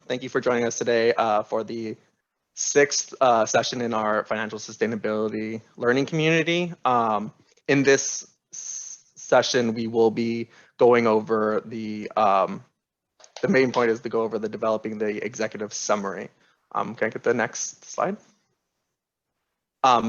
Thank you for joining us today for the sixth session in our financial sustainability learning community. In this session, we will be going over the main point is to go over the developing the executive summary. Can I get the next slide?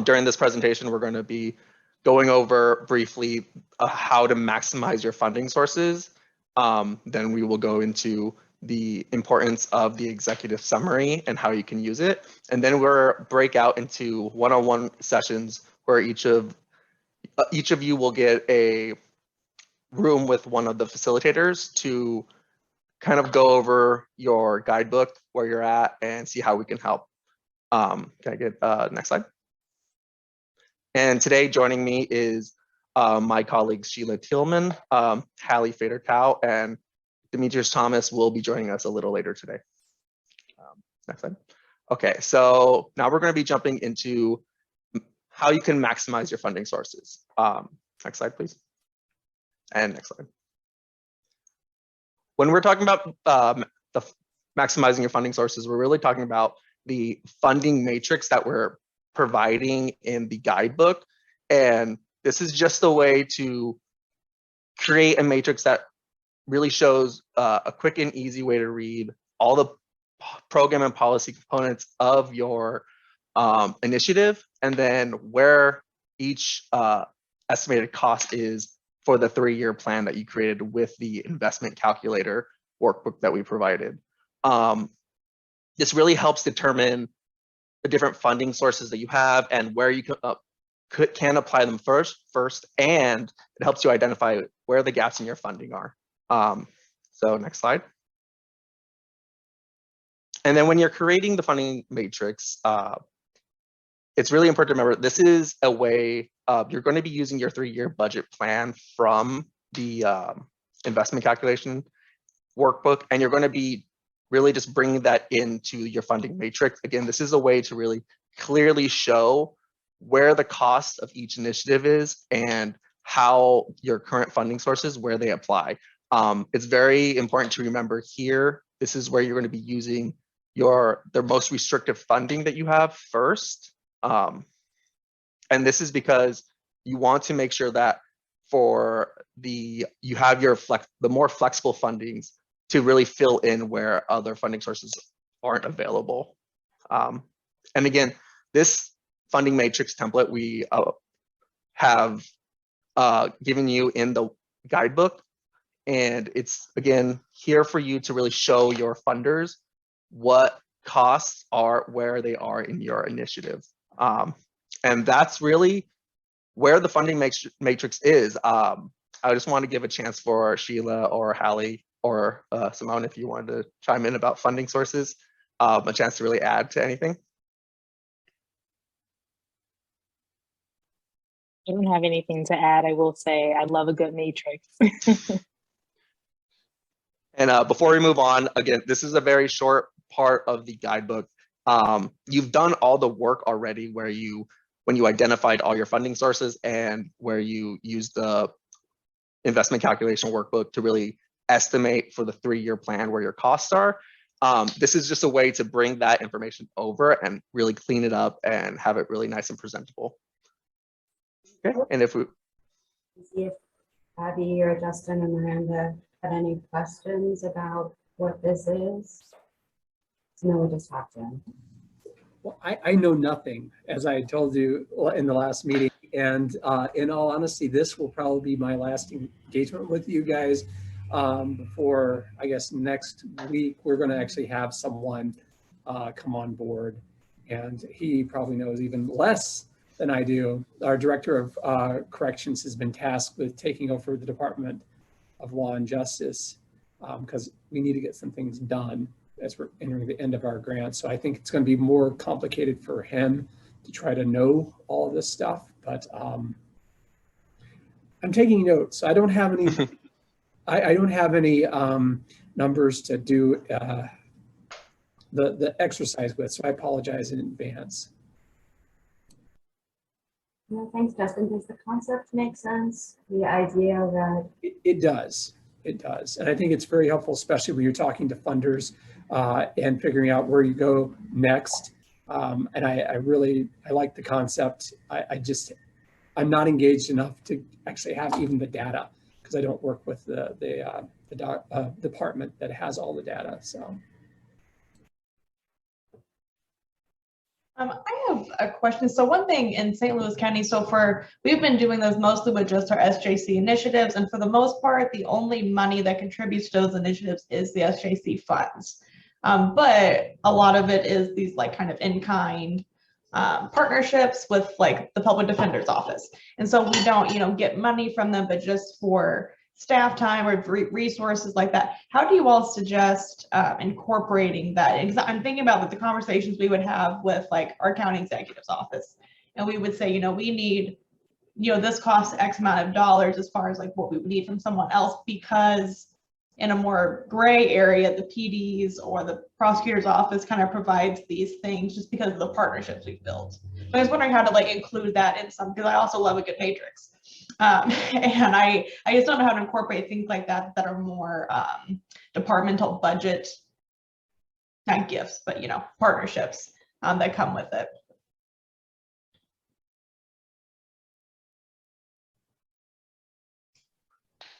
During this presentation, we're going to be going over briefly how to maximize your funding sources. Then we will go into the importance of the executive summary and how you can use it. And then we'll break out into one-on-one sessions where each of you will get a room with one of the facilitators to kind of go over your guidebook, where you're at, and see how we can help. Can I get next slide? And today joining me is my colleagues Sheila Tillman, Hallie Fader-Cow, and Demetrius Thomas will be joining us a little later today. Next slide. Okay, so now we're going to be jumping into how you can maximize your funding sources. Next slide, please. And next slide. When we're talking about maximizing your funding sources, we're really talking about the funding matrix that we're providing in the guidebook. And this is just a way to create a matrix that really shows a quick and easy way to read all the program and policy components of your initiative, and then where each estimated cost is for the 3-year plan that you created with the investment calculator workbook that we provided. This really helps determine the different funding sources that you have and where you can apply them first, and it helps you identify where the gaps in your funding are. So next slide. And then when you're creating the funding matrix, it's really important to remember this is a way you're going to be using your 3-year budget plan from the investment calculation workbook, and you're going to be really just bringing that into your funding matrix. Again, this is a way to really clearly show where the cost of each initiative is and how your current funding sources, where they apply. It's very important to remember here, this is where you're going to be using the most restrictive funding that you have first. And this is because you want to make sure that you have the more flexible fundings to really fill in where other funding sources aren't available. And again, this funding matrix template we have given you in the guidebook, and it's again here for you to really show your funders what costs are where they are in your initiative. And that's really where the funding matrix is. I just want to give a chance for Sheila or Hallie or Simone, if you wanted to chime in about funding sources, a chance to really add to anything. I don't have anything to add. I will say I love a good matrix. And before we move on, again, this is a very short part of the guidebook. You've done all the work already when you identified all your funding sources and where you used the investment calculation workbook to really estimate for the 3-year plan where your costs are. This is just a way to bring that information over and really clean it up and have it really nice and presentable. Okay, and if we see if Abby or Justin and Miranda had any questions about what this is. So no, we just hopped in. Well, I know nothing, as I told you in the last meeting, and in all honesty, this will probably be my last engagement with you guys. Before, I guess, next week, we're going to actually have someone come on board, and he probably knows even less than I do. Our director of corrections has been tasked with taking over the Department of Law and Justice because we need to get some things done as we're entering the end of our grant. So I think it's going to be more complicated for him to try to know all of this stuff, but I'm taking notes. I don't have any I don't have any numbers to do the exercise with, so I apologize in advance. No, thanks, Justin. Does the concept make sense? The idea that it does. It does. And I think it's very helpful, especially when you're talking to funders and figuring out where you go next. And I like the concept. I'm not engaged enough to actually have even the data because I don't work with the department that has all the data. So. I have a question. So one thing in St. Louis County, we've been doing those mostly with just our SJC initiatives. And for the most part, the only money that contributes to those initiatives is the SJC funds. But a lot of it is these like kind of in-kind partnerships with like the public defender's office. And so we don't, get money from them, but just for staff time or resources like that. How do you all suggest incorporating that? Because I'm thinking about the conversations we would have with like our county executive's office, and we would say, we need, this costs X amount of dollars as far as like what we would need from someone else, because in a more gray area, the PDs or the prosecutor's office kind of provides these things just because of the partnerships we've built. So I was wondering how to like include that in some, because I also love a good matrix. And I just don't know how to incorporate things like that are more departmental budget not gifts, but partnerships that come with it.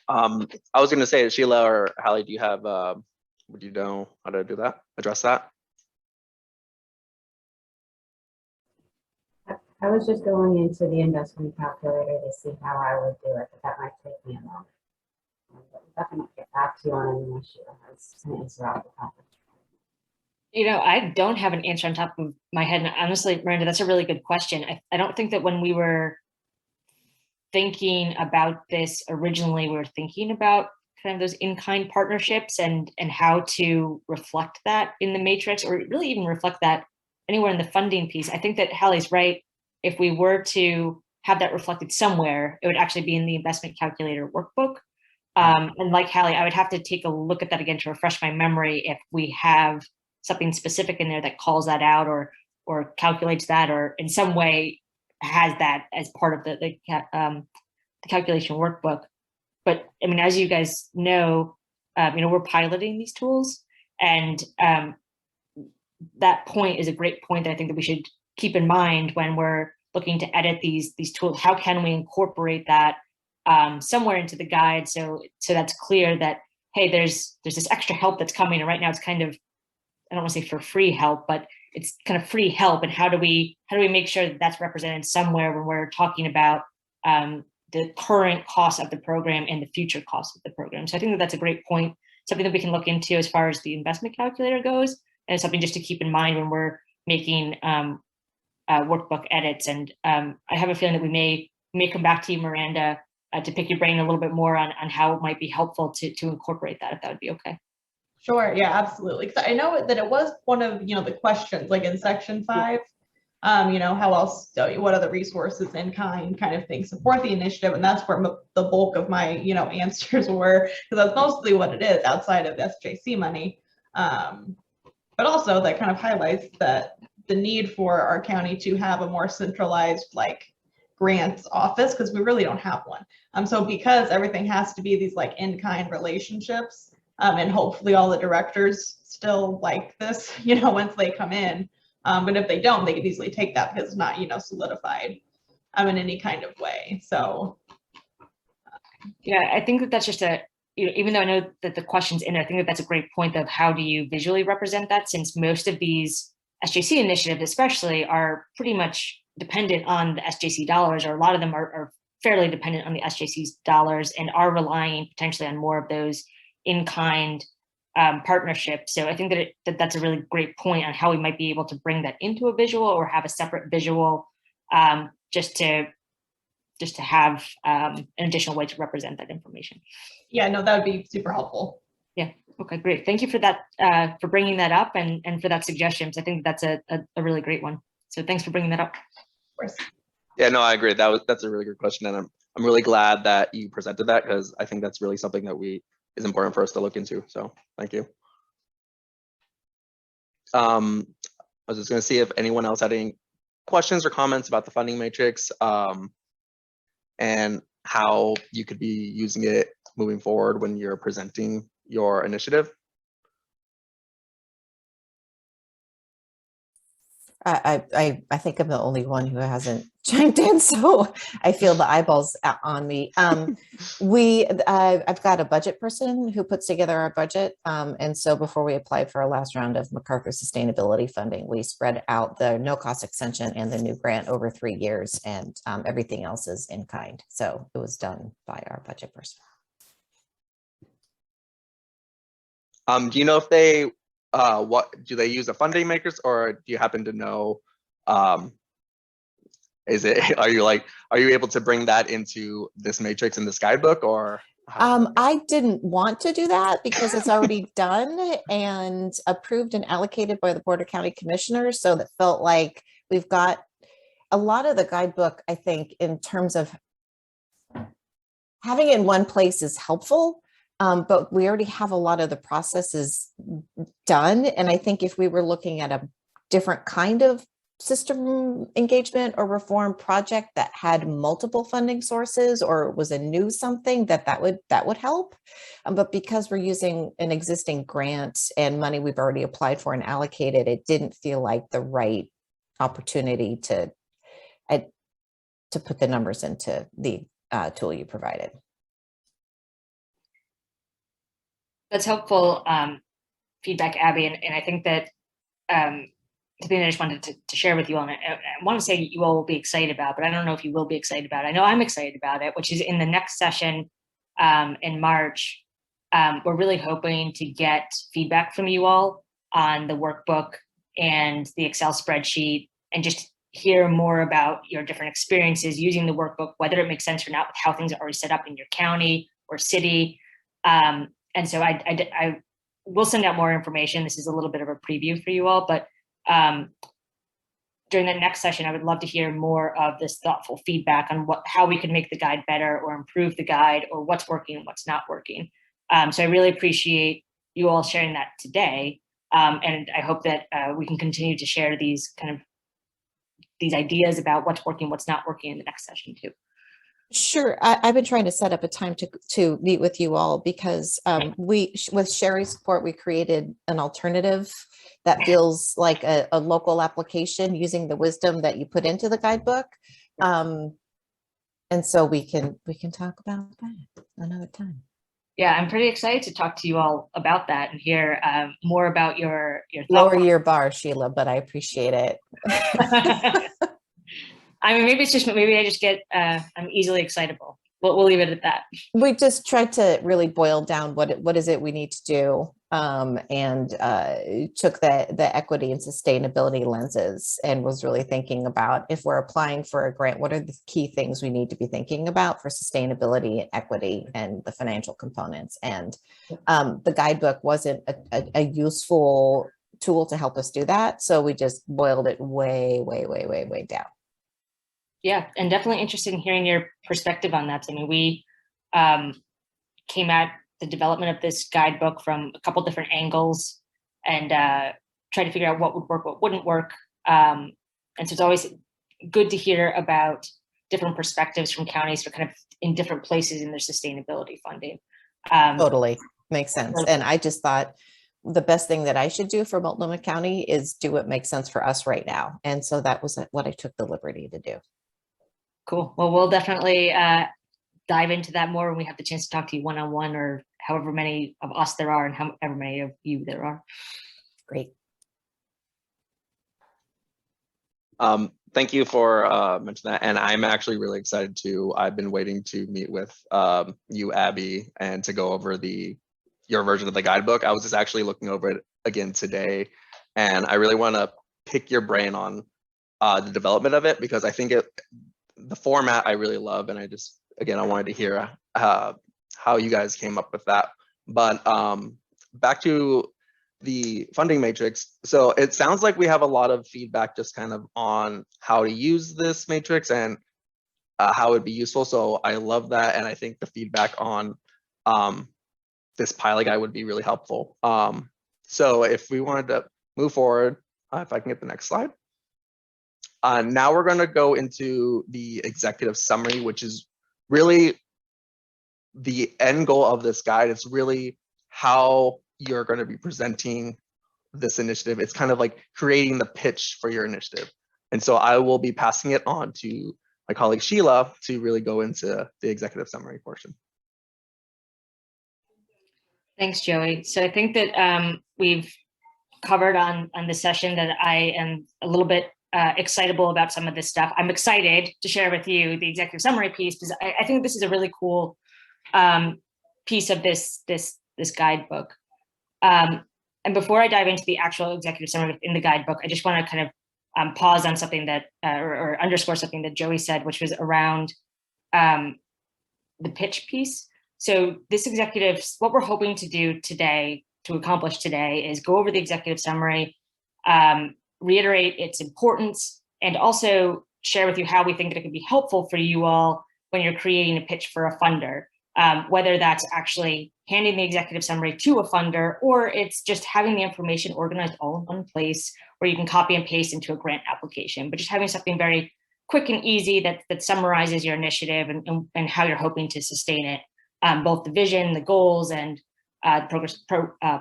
I was going to say, Sheila or Hallie, do you have, would you know how to do that, address that? I was just going into the investment calculator to see how I would do it, but that might take me a moment. But we'll definitely get back to you on any issue as an answer off the topic. I don't have an answer on top of my head. And honestly, Miranda, that's a really good question. I don't think that when we were thinking about this originally, we were thinking about kind of those in-kind partnerships and how to reflect that in the matrix, or really even reflect that anywhere in the funding piece. I think that Hallie's right. If we were to have that reflected somewhere, it would actually be in the investment calculator workbook. And like Hallie, I would have to take a look at that again to refresh my memory if we have something specific in there that calls that out or calculates that, or in some way has that as part of the calculation workbook. But I mean, as you guys know, we're piloting these tools, and that point is a great point that I think that we should keep in mind when we're looking to edit these tools. How can we incorporate that somewhere into the guide so that's clear that, hey, there's this extra help that's coming, and right now it's kind of, I don't want to say for free help, but it's kind of free help. And how do we make sure that that's represented somewhere when we're talking about the current cost of the program and the future cost of the program? So I think that that's a great point, something that we can look into as far as the investment calculator goes, and something just to keep in mind when we're making workbook edits. And I have a feeling that we may come back to you, Miranda, to pick your brain a little bit more on how it might be helpful to incorporate that, if that would be okay. Sure, yeah, absolutely. Because I know that it was one of the questions, like in section 5. How else? What other resources in kind of things support the initiative, and that's where the bulk of my answers were, because that's mostly what it is outside of SJC money. But also that kind of highlights that the need for our county to have a more centralized like grants office, because we really don't have one. So because everything has to be these like in-kind relationships, and hopefully all the directors still like this, once they come in. But if they don't, they could easily take that because it's not, solidified in any kind of way. So. Yeah, I think that that's just even though I know that the question's in there, I think that that's a great point of how do you visually represent that, since most of these SJC initiatives especially are pretty much dependent on the SJC dollars, or a lot of them are fairly dependent on the SJC's dollars and are relying potentially on more of those in-kind partnerships. So I think that that's a really great point on how we might be able to bring that into a visual, or have a separate visual just to have an additional way to represent that information. Yeah, no, that would be super helpful. Yeah. Okay, great. Thank you for that, for bringing that up and for that suggestion. I think that's a really great one. So thanks for bringing that up. Of course. Yeah, no, I agree. That's a really good question, and I'm really glad that you presented that, because I think that's really something that is important for us to look into. So thank you. I was just going to see if anyone else had any questions or comments about the funding matrix, and how you could be using it moving forward when you're presenting your initiative. I think I'm the only one who hasn't chimed in, so I feel the eyeballs on me. I've got a budget person who puts together our budget, and so before we applied for our last round of MacArthur sustainability funding, we spread out the no-cost extension and the new grant over 3 years, and everything else is in kind. So it was done by our budget person. Do you know if they what do they use, the funding makers, or do you happen to know, is it, are you able to bring that into this matrix in this guidebook, or I didn't want to do that because it's already done and approved and allocated by the Board of County Commissioners. So that felt like we've got a lot of the guidebook, I think, in terms of having it in one place is helpful. But we already have a lot of the processes done. And I think if we were looking at a different kind of system engagement or reform project that had multiple funding sources, or was a new something, that would help. But because we're using an existing grant and money we've already applied for and allocated, it didn't feel like the right opportunity to put the numbers into the tool you provided. That's helpful feedback, Abby, and I think that something I just wanted to share with you all, and I want to say you all will be excited about, but I don't know if you will be excited about it. I know I'm excited about it, which is in the next session in March. We're really hoping to get feedback from you all on the workbook and the Excel spreadsheet, and just hear more about your different experiences using the workbook, whether it makes sense or not with how things are already set up in your county or city. And so I will send out more information. This is a little bit of a preview for you all, but during the next session, I would love to hear more of this thoughtful feedback on how we could make the guide better or improve the guide, or what's working and what's not working. So I really appreciate you all sharing that today. And I hope that we can continue to share these these ideas about what's working, what's not working in the next session too. Sure. I've been trying to set up a time to meet with you all because with Sherry's support, we created an alternative that feels like a local application using the wisdom that you put into the guidebook. And so we can talk about that another time. Yeah, I'm pretty excited to talk to you all about that and hear more about your Lower your bar, Sheila, but I appreciate it. I mean, maybe I just get, I'm easily excitable. We'll leave it at that. We just tried to really boil down what is it we need to do, and took the equity and sustainability lenses and was really thinking about, if we're applying for a grant, what are the key things we need to be thinking about for sustainability and equity and the financial components. And the guidebook wasn't a useful tool to help us do that. So we just boiled it way down. Yeah, and definitely interested in hearing your perspective on that. I mean, we came at the development of this guidebook from a couple different angles and tried to figure out what would work, what wouldn't work. And so it's always good to hear about different perspectives from counties for kind of in different places in their sustainability funding. Totally makes sense. And I just thought the best thing that I should do for Multnomah County is do what makes sense for us right now. And so that was what I took the liberty to do. Cool. Well, we'll definitely dive into that more when we have the chance to talk to you one-on-one, or however many of us there are and however many of you there are. Great. Thank you for mentioning that. And I'm actually really excited too. I've been waiting to meet with you, Abby, and to go over your version of the guidebook. I was just actually looking over it again today, and I really want to pick your brain on the development of it, because I think the format I really love, and I wanted to hear how you guys came up with that. But back to the funding matrix. So it sounds like we have a lot of feedback just kind of on how to use this matrix and how it'd be useful. So I love that, and I think the feedback on this pilot guide would be really helpful. So if we wanted to move forward, if I can get the next slide. Now we're going to go into the executive summary, which is really the end goal of this guide. It's really how you're going to be presenting this initiative. It's kind of like creating the pitch for your initiative. And so I will be passing it on to my colleague Sheila to really go into the executive summary portion. Thanks, Joey. So I think that we've covered on this session that I am a little bit excitable about some of this stuff. I'm excited to share with you the executive summary piece because I think this is a really cool piece of this guidebook. And before I dive into the actual executive summary in the guidebook, I just want to kind of pause on something that, or underscore something that Joey said, which was around the pitch piece. So this executive, what we're hoping to do today, to accomplish today, is go over the executive summary, reiterate its importance, and also share with you how we think that it could be helpful for you all when you're creating a pitch for a funder, whether that's actually handing the executive summary to a funder, or it's just having the information organized all in one place where you can copy and paste into a grant application, but just having something very quick and easy that summarizes your initiative and how you're hoping to sustain it, both the vision, the goals, and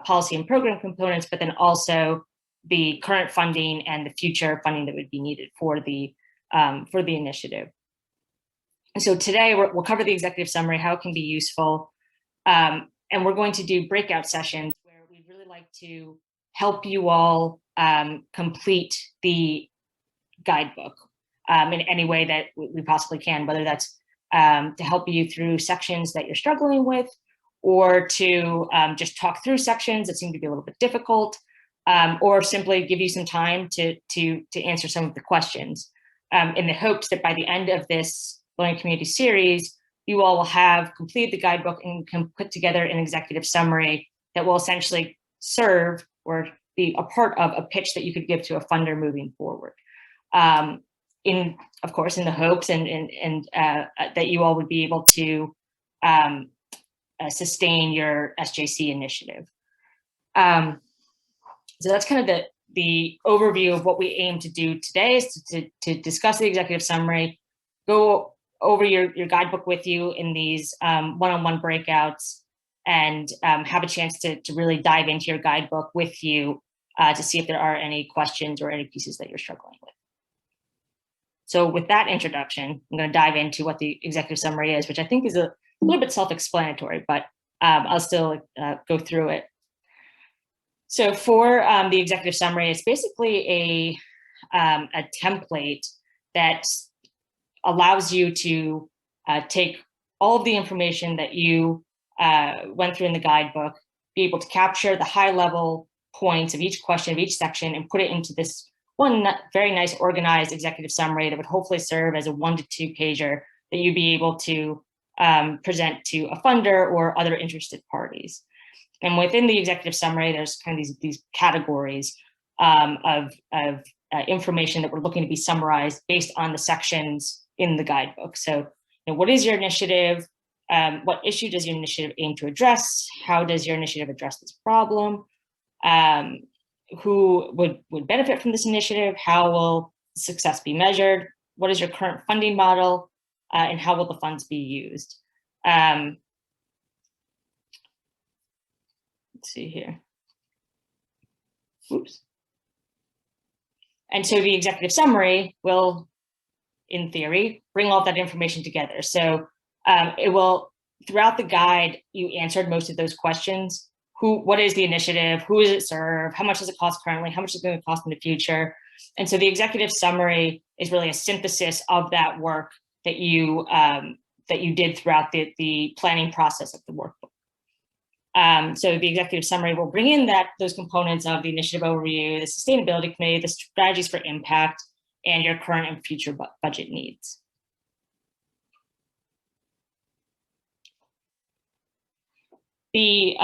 policy and program components, but then also the current funding and the future funding that would be needed for the initiative. And so today we'll cover the executive summary, how it can be useful, and we're going to do breakout sessions where we'd really like to help you all complete the guidebook in any way that we possibly can, whether that's to help you through sections that you're struggling with, or to just talk through sections that seem to be a little bit difficult, or simply give you some time to answer some of the questions, in the hopes that by the end of this Learning Community Series, you all will have completed the guidebook and can put together an executive summary that will essentially serve or be a part of a pitch that you could give to a funder moving forward. Of course, in the hopes and that you all would be able to sustain your SJC initiative. So that's kind of the overview of what we aim to do today, is to discuss the executive summary, go over your guidebook with you in these one-on-one breakouts, and have a chance to really dive into your guidebook with you to see if there are any questions or any pieces that you're struggling with. So with that introduction, I'm going to dive into what the executive summary is, which I think is a little bit self-explanatory, but I'll still go through it. So for the executive summary, it's basically a template that allows you to take all of the information that you went through in the guidebook, be able to capture the high-level points of each question of each section, and put it into this one very nice organized executive summary that would hopefully serve as a 1 to 2 pager that you'd be able to present to a funder or other interested parties. And within the executive summary, there's kind of these categories of information that we're looking to be summarized based on the sections in the guidebook. So, what is your initiative? What issue does your initiative aim to address? How does your initiative address this problem? Who would benefit from this initiative? How will success be measured? What is your current funding model? And how will the funds be used? Let's see here. Oops. And so the executive summary will, in theory, bring all of that information together. So it will, throughout the guide, you answered most of those questions. What is the initiative? Who does it serve? How much does it cost currently? How much is it going to cost in the future? And so the executive summary is really a synthesis of that work that you did throughout the planning process of the workbook. So the executive summary will bring in those components of the initiative overview, the sustainability committee, the strategies for impact, and your current and future budget needs. The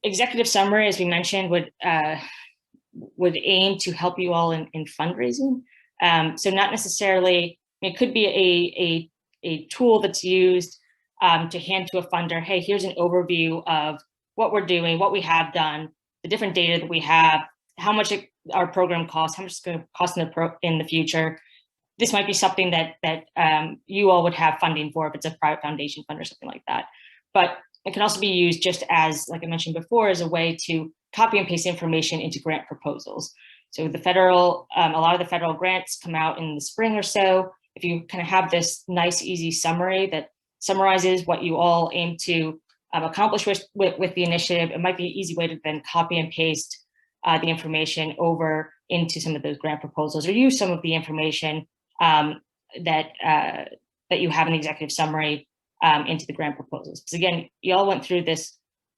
executive summary, as we mentioned, would aim to help you all in fundraising. So not necessarily, it could be a tool that's used to hand to a funder, hey, here's an overview of what we're doing, what we have done, the different data that we have, how much our program costs, how much it's going to cost in the future. This might be something that you all would have funding for if it's a private foundation fund or something like that. But It can also be used just as, like I mentioned before, as a way to copy and paste information into grant proposals. So the federal, a lot of the federal grants come out in the spring or so. If you kind of have this nice, easy summary that summarizes what you all aim to accomplish with the initiative, it might be an easy way to then copy and paste the information over into some of those grant proposals, or use some of the information that you have in the executive summary into the grant proposals. Because again, you all went through this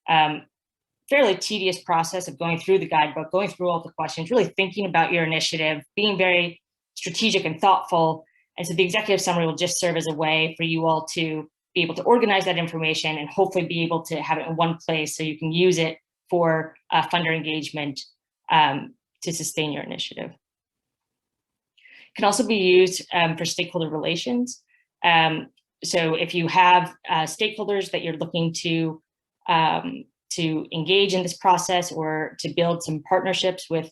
fairly tedious process of going through the guidebook, going through all the questions, really thinking about your initiative, being very strategic and thoughtful. And so the executive summary will just serve as a way for you all to be able to organize that information and hopefully be able to have it in one place so you can use it for funder engagement to sustain your initiative. It can also be used for stakeholder relations. So if you have stakeholders that you're looking to engage in this process, or to build some partnerships with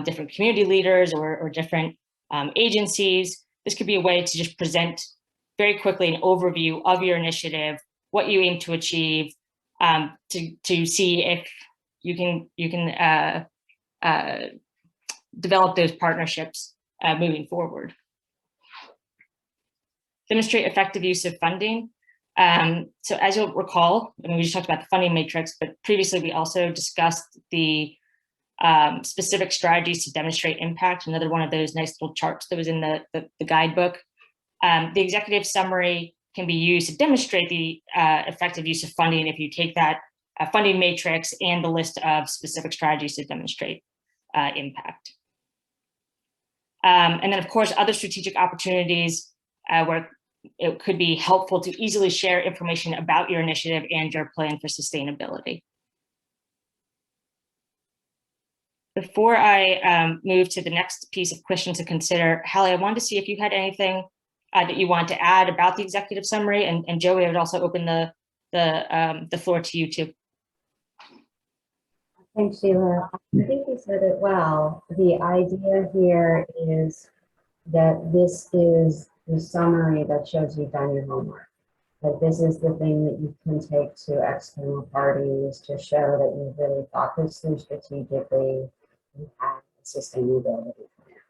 different community leaders or different agencies, this could be a way to just present very quickly an overview of your initiative, what you aim to achieve, to see if you can develop those partnerships moving forward. Demonstrate effective use of funding. So as you'll recall, I mean, we just talked about the funding matrix, but previously we also discussed the specific strategies to demonstrate impact, another one of those nice little charts that was in the guidebook. The executive summary can be used to demonstrate the effective use of funding if you take that funding matrix and the list of specific strategies to demonstrate impact. And then, of course, other strategic opportunities where it could be helpful to easily share information about your initiative and your plan for sustainability. Before I move to the next piece of questions to consider, Hallie, I wanted to see if you had anything that you want to add about the executive summary, and Joey, I would also open the floor to you too. Thanks, Sheila. I think you said it well. The idea here is that this is the summary that shows you've done your homework. That this is the thing that you can take to external parties to show that you've really thought this through strategically. You have a sustainability plan.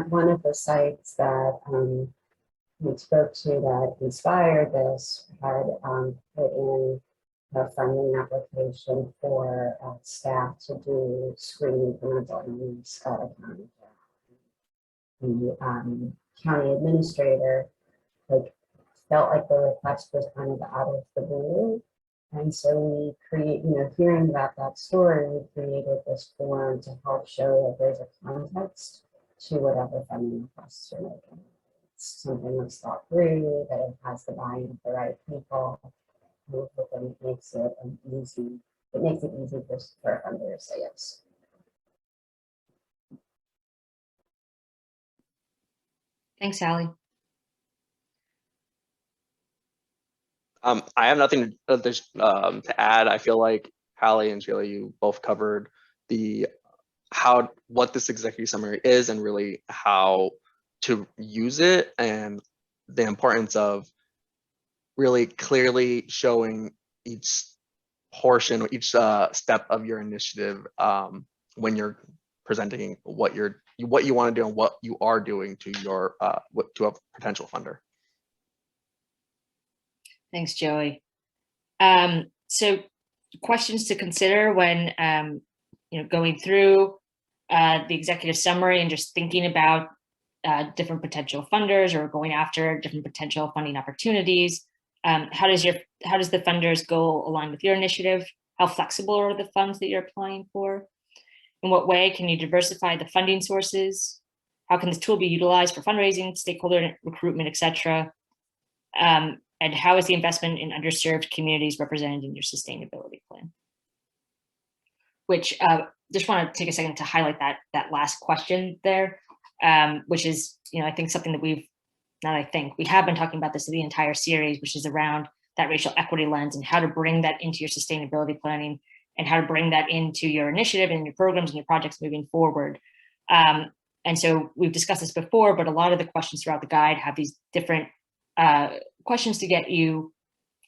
One of the sites that we spoke to that inspired this had put in a funding application for staff to do screening for mental illness at a county. The county administrator felt like the request was kind of out of the blue, and so we hearing about that story, we created this form to help show that there's a context to whatever funding requests you're making. It's something that's thought through, that it has the buy-in of the right people. And it makes it easy. It makes it easy for a funder to say yes. Thanks, Hallie. I have nothing to add. I feel like Hallie and Sheila, you both covered what this executive summary is and really how to use it, and the importance of really clearly showing each portion, each step of your initiative when you're presenting what you want to do and what you are doing to your to a potential funder. Thanks, Joey. So questions to consider when going through the executive summary and just thinking about different potential funders or going after different potential funding opportunities. How does the funder's goal align with your initiative? How flexible are the funds that you're applying for? In what way can you diversify the funding sources? How can this tool be utilized for fundraising, stakeholder recruitment, etc.? And how is the investment in underserved communities represented in your sustainability plan? Which just want to take a second to highlight that last question there, which is, I think something that we have been talking about this in the entire series, which is around that racial equity lens and how to bring that into your sustainability planning and how to bring that into your initiative and your programs and your projects moving forward. And so we've discussed this before, but a lot of the questions throughout the guide have these different questions to get you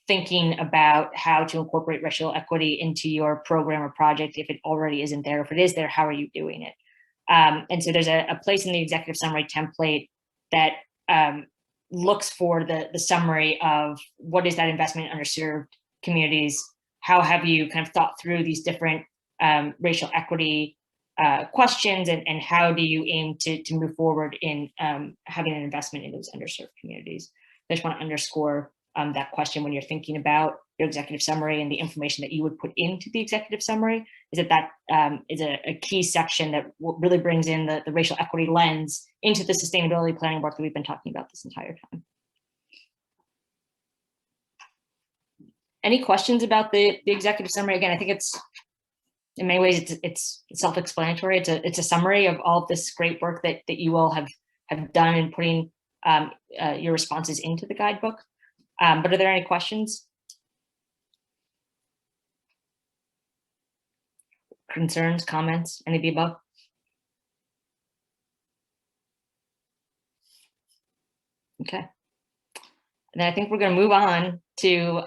thinking about how to incorporate racial equity into your program or project if it already isn't there. If it is there, how are you doing it? And so there's a place in the executive summary template that looks for the summary of what is that investment in underserved communities. How have you kind of thought through these different racial equity questions, and how do you aim to move forward in having an investment in those underserved communities? I just want to underscore that question when you're thinking about your executive summary and the information that you would put into the executive summary, is that is a key section that really brings in the racial equity lens into the sustainability planning work that we've been talking about this entire time. Any questions about the executive summary? Again, I think it's, in many ways, it's self-explanatory. It's a summary of all of this great work that you all have done in putting your responses into the guidebook. But are there any questions? Concerns, comments, any of the above? Okay. And then I think we're going to move on to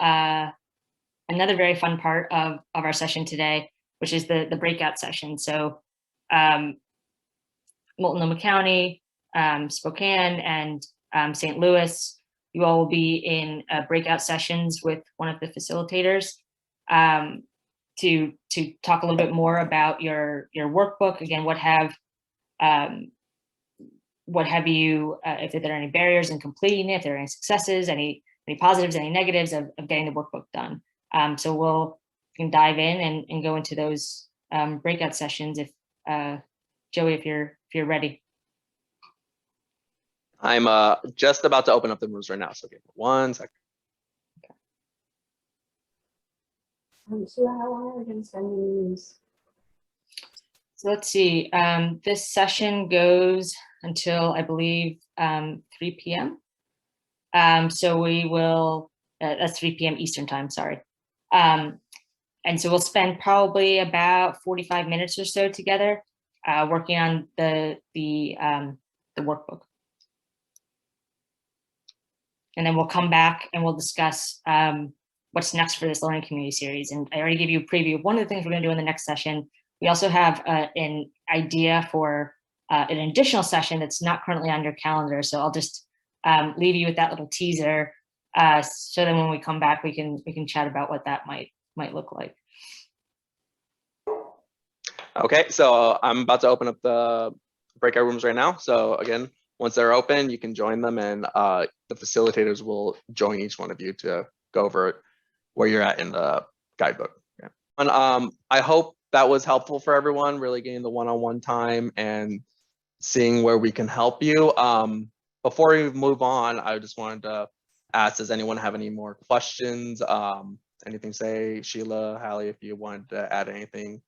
another very fun part of our session today, which is the breakout session. So Multnomah County, Spokane, and St. Louis, you all will be in breakout sessions with one of the facilitators to talk a little bit more about your workbook. Again, what have you, if there are any barriers in completing it, if there are any successes, any positives, any negatives of getting the workbook done. So we can dive in and go into those breakout sessions. If Joey, if you're ready. I'm just about to open up the rooms right now, so give me 1 second. So how long are we going to spend in the rooms? So let's see. This session goes until, I believe, 3 p.m. So we will, that's 3 p.m. Eastern time, sorry. And so we'll spend probably about 45 minutes or so together working on the workbook. And then we'll come back and we'll discuss what's next for this learning community series. And I already gave you a preview of one of the things we're going to do in the next session. We also have an idea for an additional session that's not currently on your calendar. So I'll just leave you with that little teaser. So then when we come back, we can chat about what that might look like. Okay, so I'm about to open up the breakout rooms right now. So again, once they're open, you can join them, and the facilitators will join each one of you to go over where you're at in the guidebook. Yeah. And I hope that was helpful for everyone, really getting the one-on-one time and seeing where we can help you. Before we move on, I just wanted to ask, does anyone have any more questions? Anything to say? Sheila, Hallie, if you wanted to add anything.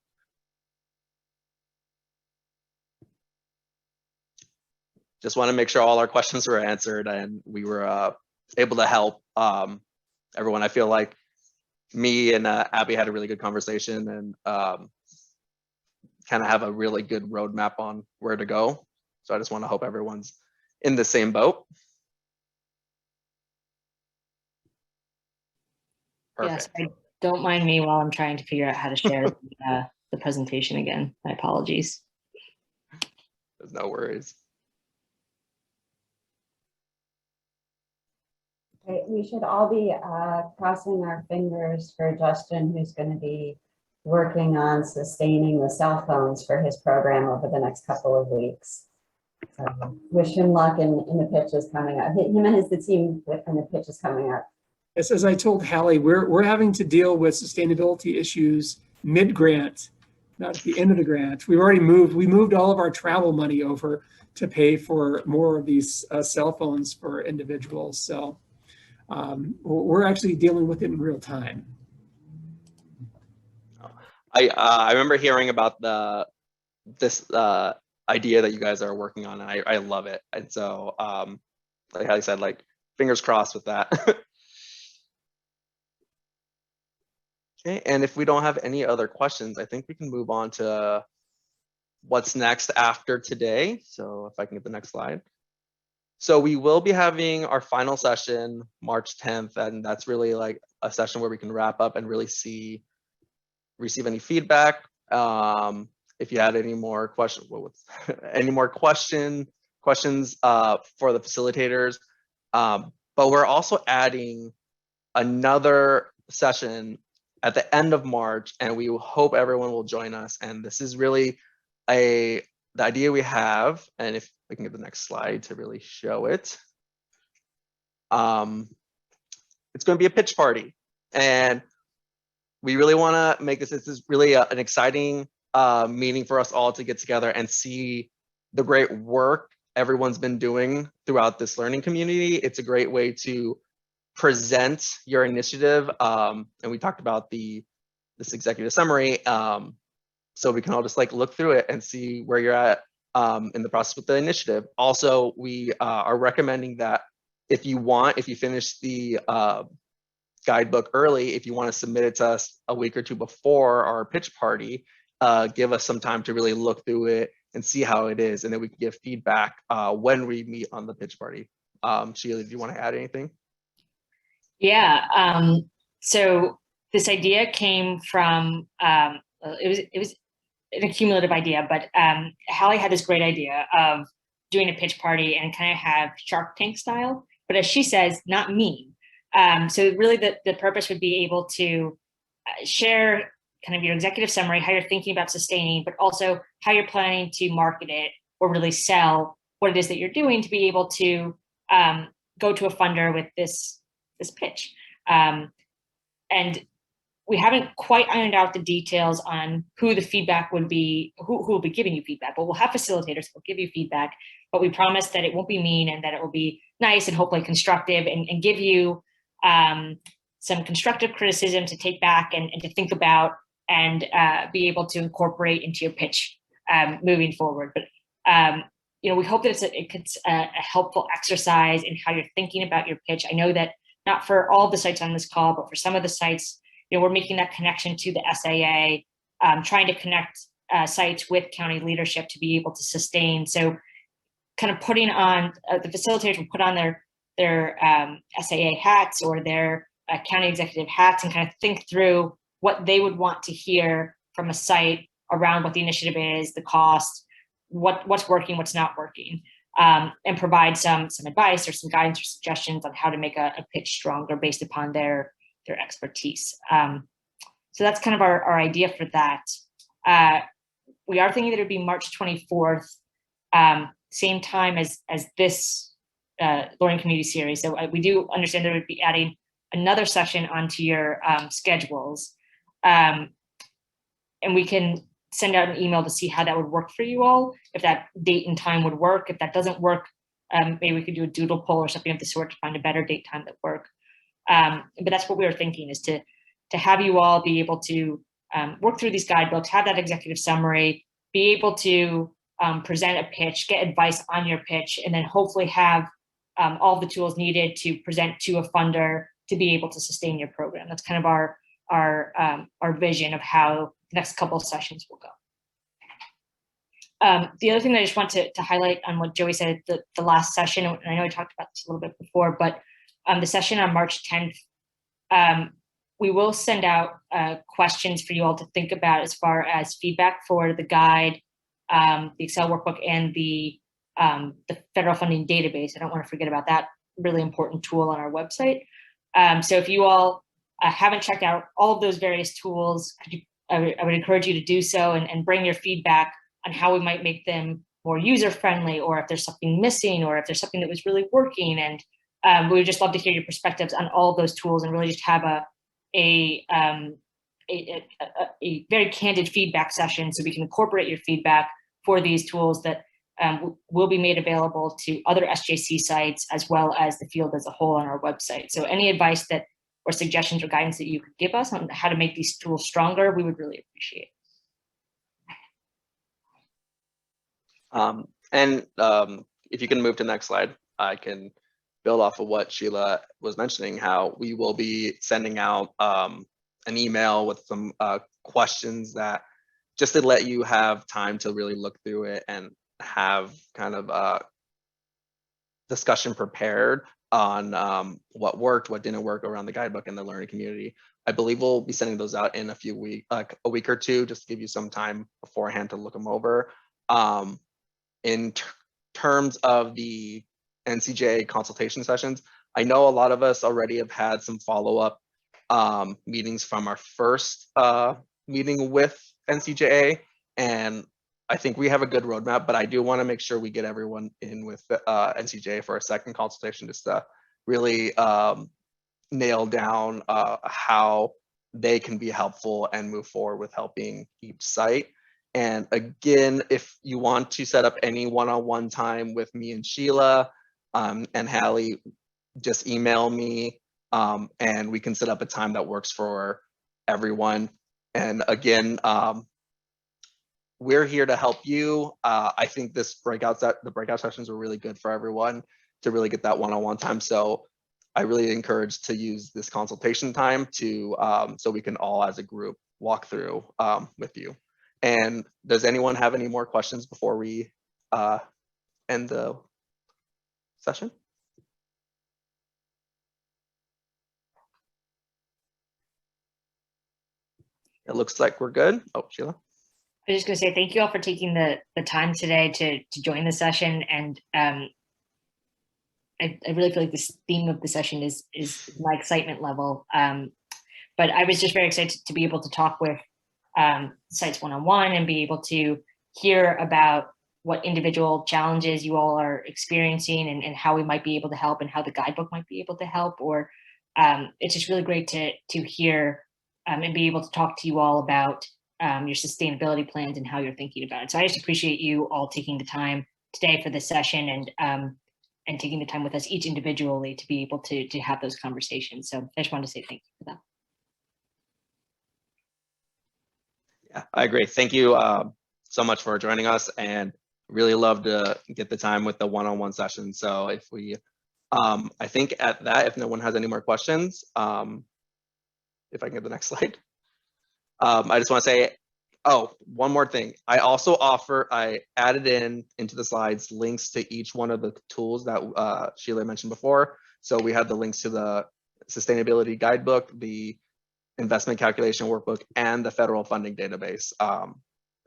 Just want to make sure all our questions were answered and we were able to help everyone. I feel like me and Abby had a really good conversation and kind of have a really good roadmap on where to go. So I just want to hope everyone's in the same boat. Perfect. Yes, don't mind me while I'm trying to figure out how to share the presentation again. My apologies. There's no worries. Okay, we should all be crossing our fingers for Justin, who's going to be working on sustaining the cell phones for his program over the next couple of weeks. So wish him luck in the pitches coming up. Him and the team in the pitches coming up. Yes, as I told Hallie, we're having to deal with sustainability issues mid-grant, not at the end of the grant. We moved all of our travel money over to pay for more of these cell phones for individuals. So we're actually dealing with it in real time. I remember hearing about this idea that you guys are working on, and I love it. And so, like I said, like fingers crossed with that. Okay, and if we don't have any other questions, I think we can move on to what's next after today. So if I can get the next slide. So we will be having our final session March 10th, and that's really like a session where we can wrap up and really receive any feedback. If you had any more questions, questions for the facilitators. But we're also adding another session at the end of March, and we hope everyone will join us. And this is really the idea we have, and if we can get the next slide to really show it. It's going to be a pitch party, and we really want to make this is really an exciting meeting for us all to get together and see the great work everyone's been doing throughout this learning community. It's a great way to present your initiative, and we talked about this executive summary, so we can all just like look through it and see where you're at in the process with the initiative. Also, we are recommending that if you finish the guidebook early, if you want to submit it to us a week or two before our pitch party, give us some time to really look through it and see how it is, and then we can give feedback when we meet on the pitch party. Sheila, do you want to add anything? Yeah, so this idea came from, it was an accumulative idea, but Hallie had this great idea of doing a pitch party and kind of have Shark Tank style, but as she says, not mean. So really the purpose would be able to share kind of your executive summary, how you're thinking about sustaining, but also how you're planning to market it or really sell what it is that you're doing to be able to go to a funder with this pitch. And we haven't quite ironed out the details on who the feedback would be, who will be giving you feedback, but we'll have facilitators who will give you feedback, but we promise that it won't be mean and that it will be nice and hopefully constructive and give you some constructive criticism to take back and to think about and be able to incorporate into your pitch moving forward. But you know, we hope that it's a helpful exercise in how you're thinking about your pitch. I know that not for all the sites on this call, but for some of the sites, you know, we're making that connection to the SAA, trying to connect sites with county leadership to be able to sustain. So kind of putting on, the facilitators will put on their SAA hats or their county executive hats and kind of think through what they would want to hear from a site around what the initiative is, the cost, what's working, what's not working, and provide some advice or some guidance or suggestions on how to make a pitch stronger based upon their expertise. So that's kind of our idea for that. We are thinking that it would be March 24th, same time as this learning community series. So we do understand that we would be adding another session onto your schedules. And we can send out an email to see how that would work for you all, if that date and time would work. If that doesn't work, maybe we could do a doodle poll or something of the sort to find a better date time that work. But that's what we were thinking, is to have you all be able to work through these guidebooks, have that executive summary, be able to present a pitch, get advice on your pitch, and then hopefully have all the tools needed to present to a funder to be able to sustain your program. That's kind of our vision of how the next couple of sessions will go. The other thing that I just want to highlight on what Joey said at the last session, and I know I talked about this a little bit before, but the session on March 10th, we will send out questions for you all to think about as far as feedback for the guide, the Excel workbook, and the federal funding database. I don't want to forget about that really important tool on our website. So if you all haven't checked out all of those various tools, I would encourage you to do so and bring your feedback on how we might make them more user-friendly, or if there's something missing, or if there's something that was really working. And we would just love to hear your perspectives on all of those tools and really just have a very candid feedback session so we can incorporate your feedback for these tools that will be made available to other SJC sites as well as the field as a whole on our website. So any advice or suggestions or guidance that you could give us on how to make these tools stronger, we would really appreciate. If you can move to the next slide, I can build off of what Sheila was mentioning, how we will be sending out an email with some questions that just to let you have time to really look through it and have kind of discussion prepared on what worked, what didn't work around the guidebook and the learning community. I believe we'll be sending those out in a few weeks, like a week or two, just to give you some time beforehand to look them over. In terms of the NCJ consultation sessions, I know a lot of us already have had some follow-up meetings from our first meeting with NCJA, and I think we have a good roadmap, but I do want to make sure we get everyone in with NCJA for a second consultation, just to really nail down how they can be helpful and move forward with helping each site. And again, if you want to set up any one-on-one time with me and Sheila and Hallie, just email me and we can set up a time that works for everyone. And again, we're here to help you. I think the breakout sessions were really good for everyone to really get that one-on-one time. So I really encourage to use this consultation time to so we can all as a group walk through with you. And does anyone have any more questions before we end the session? It looks like we're good. Oh, Sheila. I was just going to say thank you all for taking the time today to join the session. And I really feel like this theme of the session is my excitement level. But I was just very excited to be able to talk with sites one-on-one and be able to hear about what individual challenges you all are experiencing and how we might be able to help and how the guidebook might be able to help. Or it's just really great to hear and be able to talk to you all about your sustainability plans and how you're thinking about it. So I just appreciate you all taking the time today for this session and taking the time with us each individually to be able to have those conversations. So I just wanted to say thank you for that. Yeah, I agree. Thank you so much for joining us, and really love to get the time with the one-on-one session. So if we, I think at that, if no one has any more questions, if I can get the next slide. I just want to say, oh, one more thing. I also I added into the slides links to each one of the tools that Sheila mentioned before. So we have the links to the Sustainability Guidebook, the Investment Calculation Workbook, and the Federal Funding Database.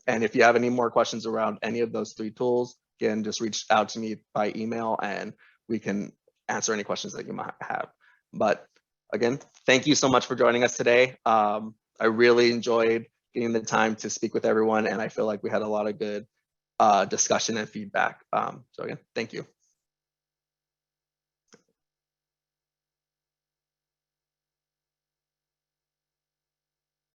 And if you have any more questions around any of those 3 tools, again, just reach out to me by email and we can answer any questions that you might have. But again, thank you so much for joining us today. I really enjoyed getting the time to speak with everyone, and I feel like we had a lot of good discussion and feedback. So again, thank you.